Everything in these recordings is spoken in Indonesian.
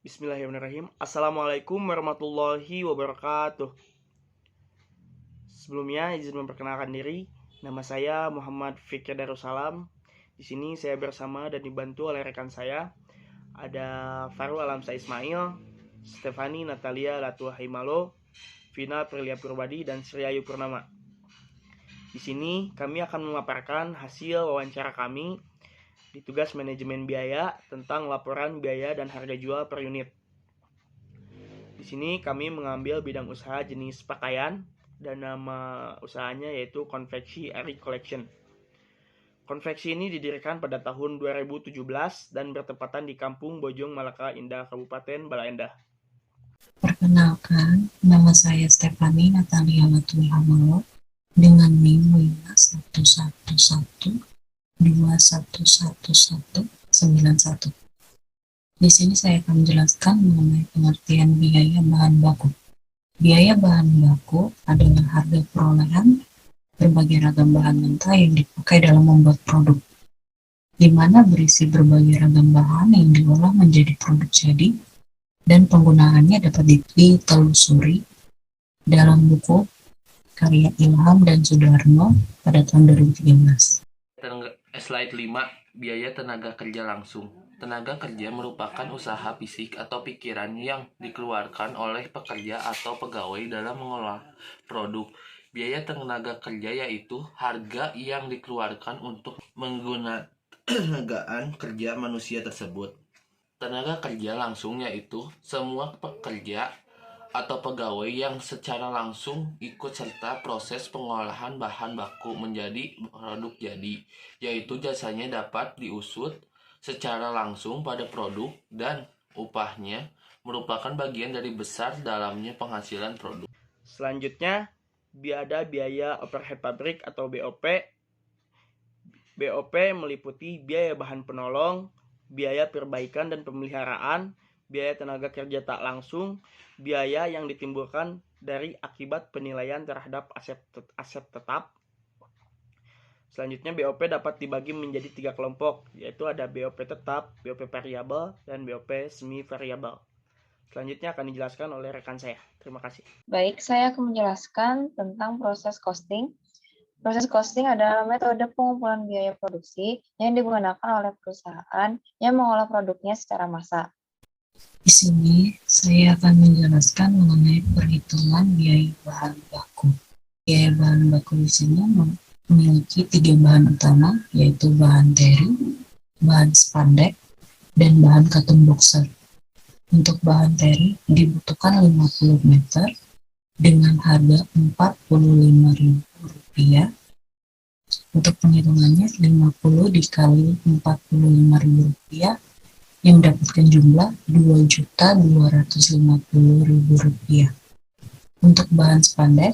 Bismillahirrahmanirrahim. Assalamualaikum warahmatullahi wabarakatuh. Sebelumnya izin memperkenalkan diri. Nama saya Muhammad Fikri Darussalam. Di sini saya bersama dan dibantu oleh rekan saya. Ada Farul Alamsa Ismail, Stefani Natalia Latua Haimalo, Vina Prilia Purbadi, dan Sri Ayu Purnama. Di sini kami akan memaparkan hasil wawancara kami di tugas manajemen biaya tentang laporan biaya dan harga jual per unit. Di sini kami mengambil bidang usaha jenis pakaian dan nama usahanya yaitu Konveksi Eri Collection. Konveksi ini didirikan pada tahun 2017 dan bertepatan di Kampung Bojong Malaka Indah, Kabupaten Bala Endah. Perkenalkan, nama saya Stefani Natalia Latua Haimalo dengan NIM 5111211191. Di sini saya akan menjelaskan mengenai pengertian biaya bahan baku. Biaya bahan baku adalah harga perolehan berbagai ragam bahan mentah yang dipakai dalam membuat produk, di mana berisi berbagai ragam bahan yang diolah menjadi produk jadi, dan penggunaannya dapat ditelusuri dalam buku karya Ilham dan Sudarno pada tahun 2013. Slide 5. Biaya tenaga kerja langsung. Tenaga kerja merupakan usaha fisik atau pikiran yang dikeluarkan oleh pekerja atau pegawai dalam mengolah produk. Biaya tenaga kerja yaitu harga yang dikeluarkan untuk menggunakan tenagaan kerja manusia tersebut. Tenaga kerja langsung yaitu semua pekerja atau pegawai yang secara langsung ikut serta proses pengolahan bahan baku menjadi produk jadi, yaitu jasanya dapat diusut secara langsung pada produk dan upahnya merupakan bagian dari besar dalamnya penghasilan produk. Selanjutnya, ada biaya overhead pabrik atau BOP. BOP meliputi biaya bahan penolong, biaya perbaikan dan pemeliharaan, biaya tenaga kerja tak langsung, biaya yang ditimbulkan dari akibat penilaian terhadap aset tetap. Selanjutnya BOP dapat dibagi menjadi 3 kelompok, yaitu ada BOP tetap, BOP variabel, dan BOP semi variabel. Selanjutnya akan dijelaskan oleh rekan saya. Terima kasih. Baik, saya akan menjelaskan tentang proses costing. Proses costing adalah metode pengumpulan biaya produksi yang digunakan oleh perusahaan yang mengolah produknya secara massal. Di sini saya akan menjelaskan mengenai perhitungan biaya bahan baku. Biaya bahan baku di sini memiliki 3 bahan utama, yaitu bahan teri, bahan spandek, dan bahan katun boxer. Untuk bahan teri dibutuhkan 50 meter dengan harga Rp45.000. Untuk penghitungannya 50 dikali Rp45.000 yang mendapatkan jumlah Rp2.250.000. Untuk bahan spandek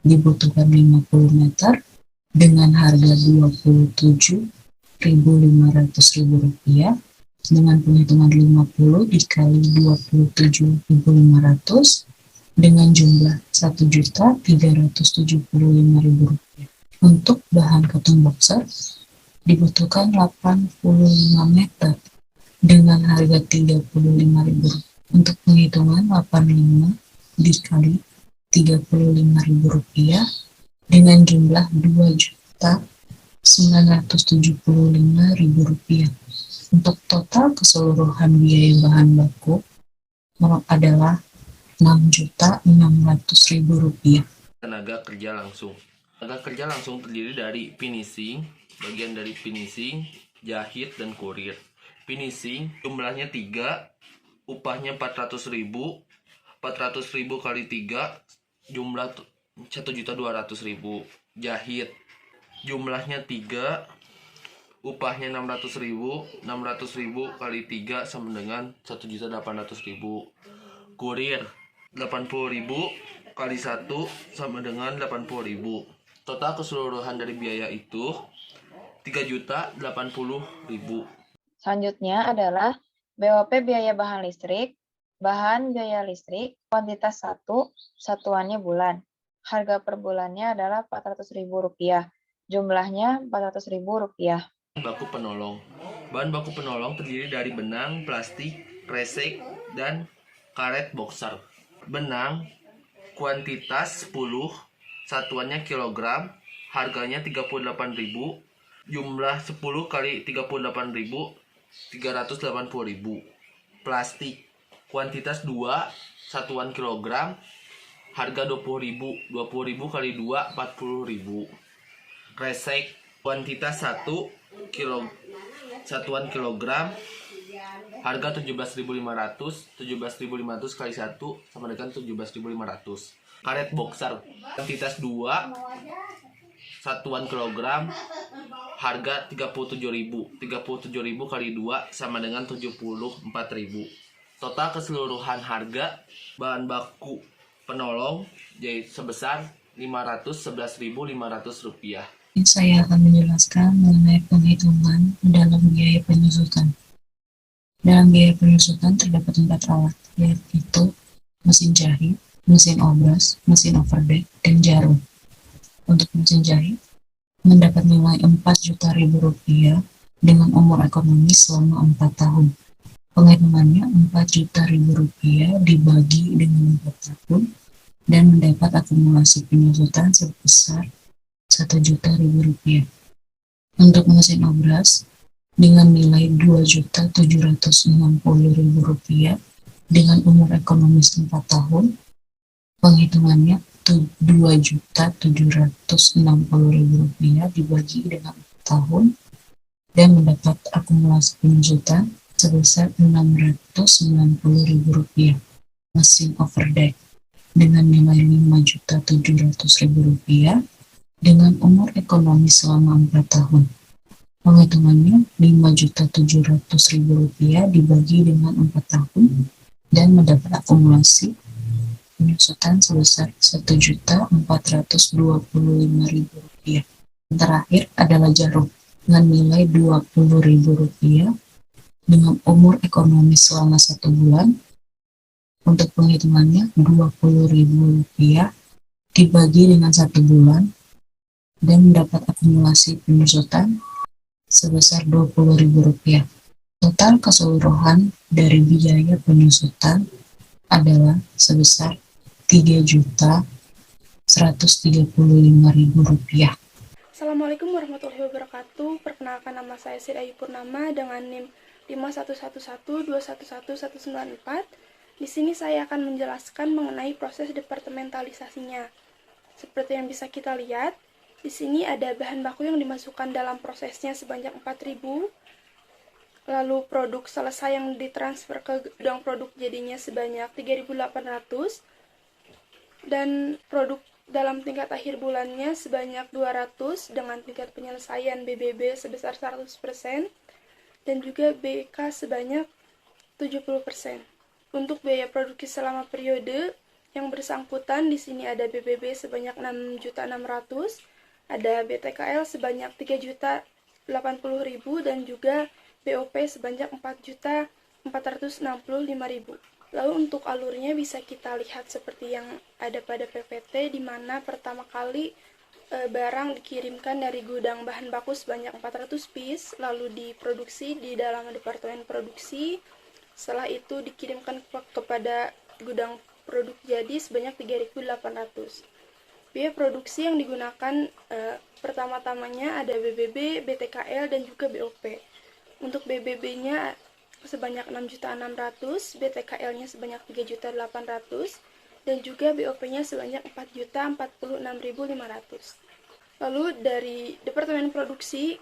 dibutuhkan 50 meter dengan harga Rp27.500.000 dengan penghitungan 50 dikali 27.500 dengan jumlah Rp1.375.000. Untuk bahan katun boxer dibutuhkan 85 meter dengan harga Rp35.000. Untuk penghitungan 85 dikali Rp35.000 dengan jumlah Rp2.975.000. Untuk total keseluruhan biaya bahan baku adalah Rp6.600.000. Tenaga kerja langsung. Tenaga kerja langsung terdiri dari finishing, bagian dari finishing, jahit, dan kurir. Finishing jumlahnya 3, upahnya 400.000. 400.000 kali 3 jumlah 1.200.000. Jahit jumlahnya 3, upahnya 600.000. 600.000 kali 3 sama dengan 1.800.000. Kurir 80.000 kali 1 sama dengan 80.000. Total keseluruhan dari biaya itu 3.080.000. Selanjutnya adalah BOP biaya bahan listrik. Bahan biaya listrik, kuantitas 1, satuannya bulan. Harga per bulannya adalah Rp400.000. Jumlahnya Rp400.000. Baku penolong. Bahan baku penolong terdiri dari benang, plastik, kresek, dan karet boxer. Benang kuantitas 10, satuannya kilogram, harganya 38.000, jumlah 10 kali 38.000, 380.000. Plastik kuantitas 2, satuan kilogram, harga 20.000, 20.000 kali 2, 40.000. Kresek kuantitas 1 kilo, satuan kilogram, harga 17.500, 17.500 kali 1 sama dengan 17.500. Karet boxer kuantitas 2, satuan kilogram, harga 37.000, 37.000 kali 2 sama dengan 74.000. Total keseluruhan harga bahan baku penolong yaitu sebesar Rp511.500. Saya akan menjelaskan mengenai penghitungan dalam biaya penyusutan. Dalam biaya penyusutan terdapat 4 alat, yaitu mesin jahit, mesin obras, mesin overdeck, dan jarum. Untuk mesin jahit, mendapat nilai Rp4.000.000 dengan umur ekonomi selama 4 tahun. Penghitungannya Rp4.000.000 dibagi dengan 4 tahun dan mendapat akumulasi penyusutan sebesar Rp1.000.000. Untuk mesin obras dengan nilai Rp2.760.000 dengan umur ekonomis 4 tahun, penghitungannya Rp2.760.000 dibagi dengan 4 tahun dan mendapat akumulasi penyusutan sebesar Rp690.000. Mesin overdeck dengan nilai Rp5.700.000 dengan umur ekonomi selama 4 tahun. Penghitungannya Rp5.700.000 dibagi dengan 4 tahun dan mendapat akumulasi penyusutan sebesar Rp1.425.000. Terakhir adalah jarum dengan nilai Rp20.000 dengan umur ekonomi selama 1 bulan. Untuk penghitungannya Rp20.000 dibagi dengan 1 bulan dan mendapat akumulasi penyusutan sebesar Rp20.000. Total keseluruhan dari biaya penyusutan adalah sebesar Rp3.135.000. Assalamualaikum warahmatullahi wabarakatuh. Perkenalkan, nama saya Sid Ayu Purnama dengan NIM 51112111194. Di sini saya akan menjelaskan mengenai proses departementalisasinya. Seperti yang bisa kita lihat, di sini ada bahan baku yang dimasukkan dalam prosesnya sebanyak 4.000, lalu produk selesai yang ditransfer ke gudang produk jadinya sebanyak 3.800, dan produk dalam tingkat akhir bulannya sebanyak 200 dengan tingkat penyelesaian BBB sebesar 100% dan juga BK sebanyak 70%. Untuk biaya produksi selama periode yang bersangkutan di sini ada BBB sebanyak 6.600.000, ada BTKL sebanyak 3.080.000 dan juga BOP sebanyak 4.465.000. Lalu untuk alurnya bisa kita lihat seperti yang ada pada PPT, di mana pertama kali barang dikirimkan dari gudang bahan baku sebanyak 400 piece, lalu diproduksi di dalam departemen produksi. Setelah itu dikirimkan kepada gudang produk jadi sebanyak 3.800. Biaya produksi yang digunakan pertama-tamanya ada BBB, BTKL, dan juga BOP. Untuk BBB-nya sebanyak 6.600.000, BTKL-nya sebanyak 3.800.000, dan juga BOP-nya sebanyak 4.046.500. Lalu dari Departemen Produksi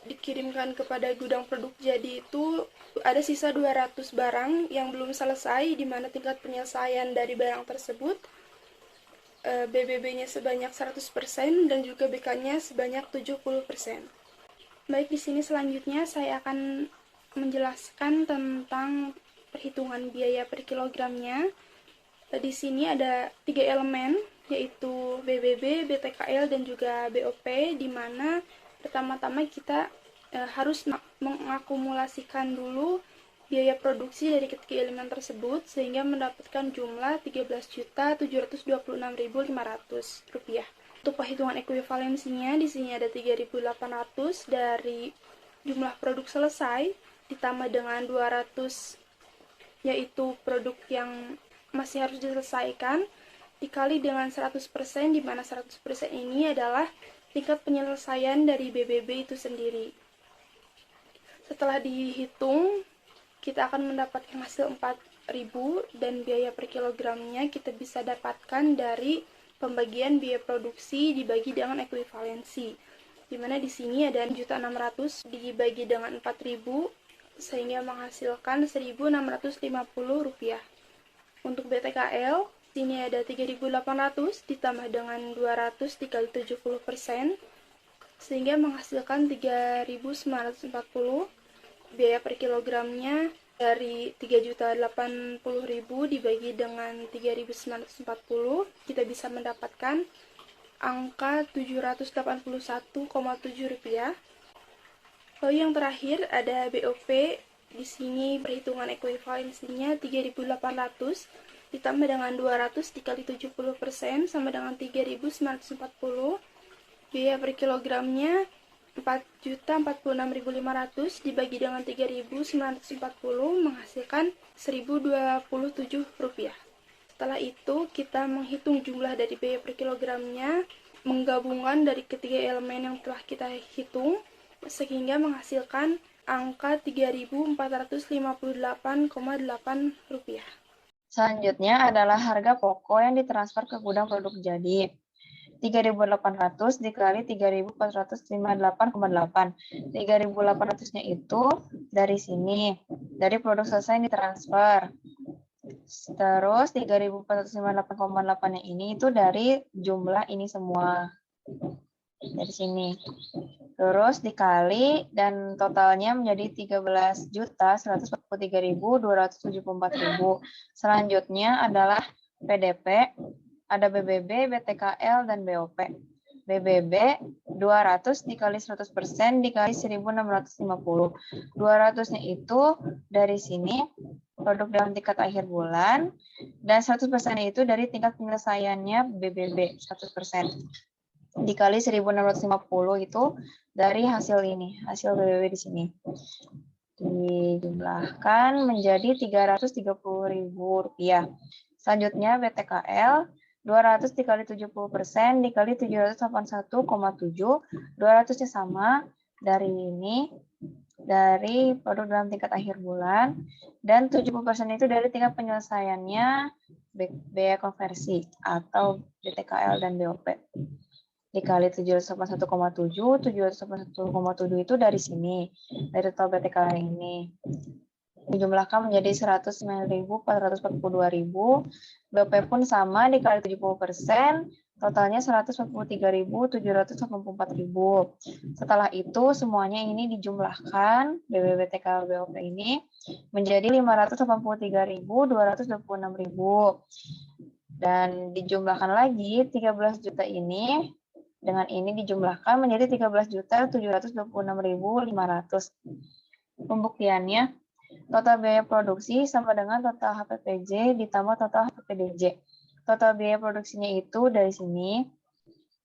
dikirimkan kepada gudang produk jadi itu ada sisa 200 barang yang belum selesai, di mana tingkat penyelesaian dari barang tersebut BBB-nya sebanyak 100% dan juga BK-nya sebanyak 70%. Baik, di sini selanjutnya saya akan menjelaskan tentang perhitungan biaya per kilogramnya. Di sini ada 3 elemen, yaitu BBB, BTKL, dan juga BOP, di mana pertama-tama kita harus mengakumulasikan dulu biaya produksi dari ketiga elemen tersebut sehingga mendapatkan jumlah Rp13.726.500. Untuk perhitungan ekuivalensinya di sini ada 3.800 dari jumlah produk selesai ditambah dengan 200 yaitu produk yang masih harus diselesaikan, dikali dengan 100%, di mana 100% ini adalah tingkat penyelesaian dari BBB itu sendiri. Setelah dihitung, kita akan mendapatkan hasil 4.000 dan biaya per kilogramnya kita bisa dapatkan dari pembagian biaya produksi dibagi dengan ekuivalensi. Di mana di sini ada 1.600.000 dibagi dengan 4.000 sehingga menghasilkan Rp1.650. Untuk BTKL, sini ada 3.800 ditambah dengan 200 dikali 70%, sehingga menghasilkan 3.940. Biaya per kilogramnya dari 3.080.000 dibagi dengan 3.940, kita bisa mendapatkan angka Rp781,7. Lalu yang terakhir ada BOP. Di sini perhitungan ekuivalensinya 3.800 ditambah dengan 200 dikali 70% sama dengan 3.940. Biaya per kilogramnya 4.046.500 dibagi dengan 3.940 menghasilkan Rp1.027. Setelah itu kita menghitung jumlah dari biaya per kilogramnya, menggabungkan dari ketiga elemen yang telah kita hitung sehingga menghasilkan angka Rp3.458,8. Selanjutnya adalah harga pokok yang ditransfer ke gudang produk jadi. 3.800 dikali 3.458,8. 3.800-nya itu dari sini, dari produk selesai yang ditransfer. Terus 3.458,8-nya ini itu dari jumlah ini semua. Dari sini. Terus dikali dan totalnya menjadi 13.143.274.000. Selanjutnya adalah PDP, ada BBB, BTKL, dan BOP. BBB 200 dikali 100% dikali 1.650. 200-nya itu dari sini produk dalam tingkat akhir bulan, dan 100% itu dari tingkat penyelesaiannya BBB 100%. Dikali 1.650 itu dari hasil ini, hasil BBB di sini. Dijumlahkan menjadi Rp330.000. Selanjutnya BTKL 200 dikali 70% dikali 781,7. 200-nya sama dari ini, dari produk dalam tingkat akhir bulan, dan 70% itu dari tingkat penyelesaiannya biaya konversi atau BTKL dan BOP. Dikali 781,7, 781,7 itu dari sini, dari total BTKL ini. Dijumlahkan menjadi 109.442.000. BOP pun sama, dikali 70%, totalnya 143.784.000. Setelah itu semuanya ini dijumlahkan, BBB, BOP ini menjadi 583.226.000. Dan dijumlahkan lagi 13 juta ini dengan ini dijumlahkan menjadi 13.726.500. Pembuktiannya, total biaya produksi sama dengan total HPPJ ditambah total HPPDJ. Total biaya produksinya itu dari sini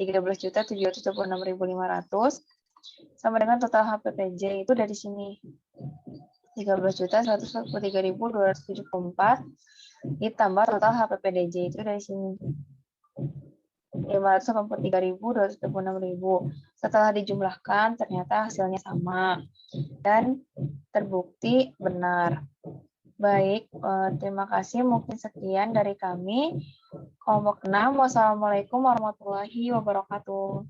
13.726.500 sama dengan total HPPJ itu dari sini 13.143.274 ditambah total HPPDJ itu dari sini 583.226.000. Setelah dijumlahkan ternyata hasilnya sama dan terbukti benar. Baik, terima kasih. Mungkin sekian dari kami. Kelompok 6. Wassalamualaikum warahmatullahi wabarakatuh.